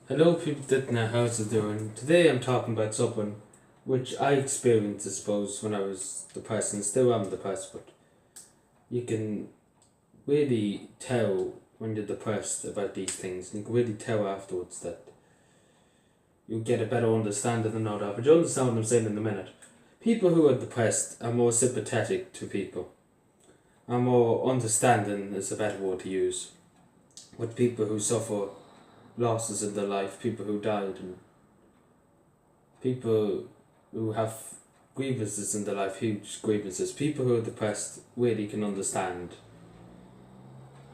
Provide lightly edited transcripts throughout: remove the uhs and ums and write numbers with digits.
Hello people that know how's it doing? Today I'm talking about something which I experienced I suppose when I was depressed and still am depressed, but you can really tell when you're depressed about these things. You can really tell afterwards that you'll get a better understanding than all that. But you understand what I'm saying in a minute. People who are depressed are more sympathetic to people. Are more understanding is a better word to use. With people who suffer losses in their life, people who died, and people who have grievances in their life, huge grievances. People who are depressed really can understand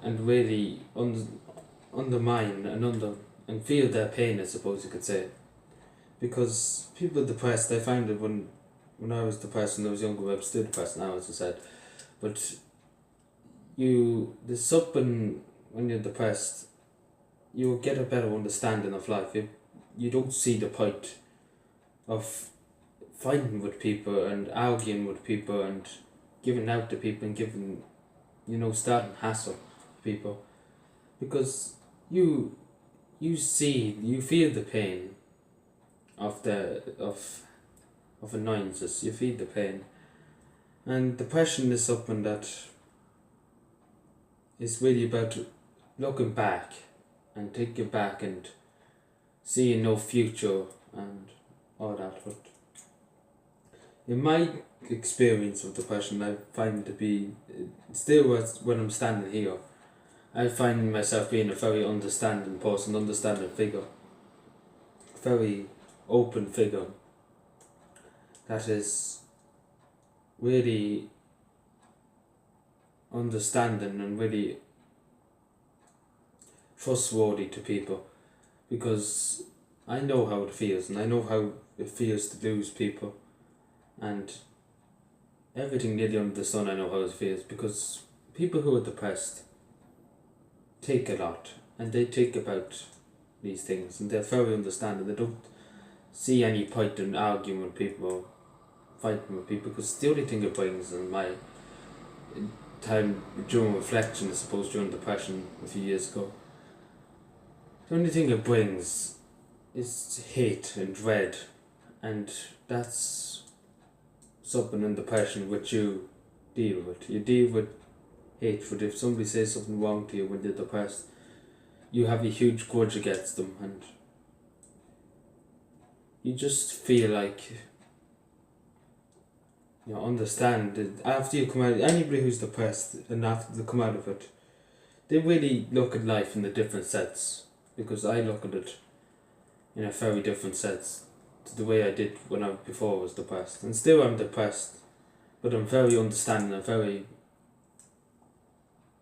and really undermine and feel their pain, I suppose you could say. Because people are depressed, I find it when I was depressed when I was younger, I'm still depressed now, as I said. But there's something when you're depressed, you'll get a better understanding of life. You don't see the point of fighting with people and arguing with people and giving out to people and starting hassle with people, because you feel the pain of annoyances. You feel the pain, and depression is something that is really about looking back and thinking back and seeing no future and all that. But in my experience of depression, I find it to be still when I'm standing here, I find myself being a very understanding person, understanding figure, very open figure that is really understanding and really trustworthy to people, because I know how it feels and I know how it feels to lose people, and everything nearly under the sun I know how it feels, because people who are depressed take a lot and they think about these things and they're very understanding. They don't see any point in arguing with people or fighting with people, because the only thing it brings in my time during reflection, I suppose, during depression a few years ago, the only thing it brings is hate and dread, and that's something in depression which you deal with. You deal with hatred. If somebody says something wrong to you when you're depressed, you have a huge grudge against them, and you just feel like understand that after you come out, anybody who's depressed and after they come out of it, they really look at life in a different sense, because I look at it in a very different sense to the way I did before I was depressed. And still I'm depressed, but I'm very understanding. I'm very,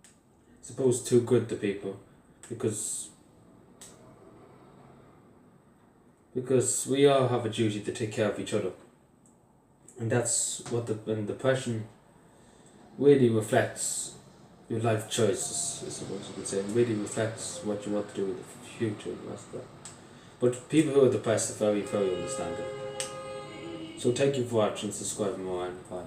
I suppose, too good to people, because we all have a duty to take care of each other. And that's what and depression really reflects your life choices, I suppose you could say. It really reflects what you want to do in the future and the rest of that. But people who are depressed are very, very understanding. So thank you for watching, subscribe more, and bye.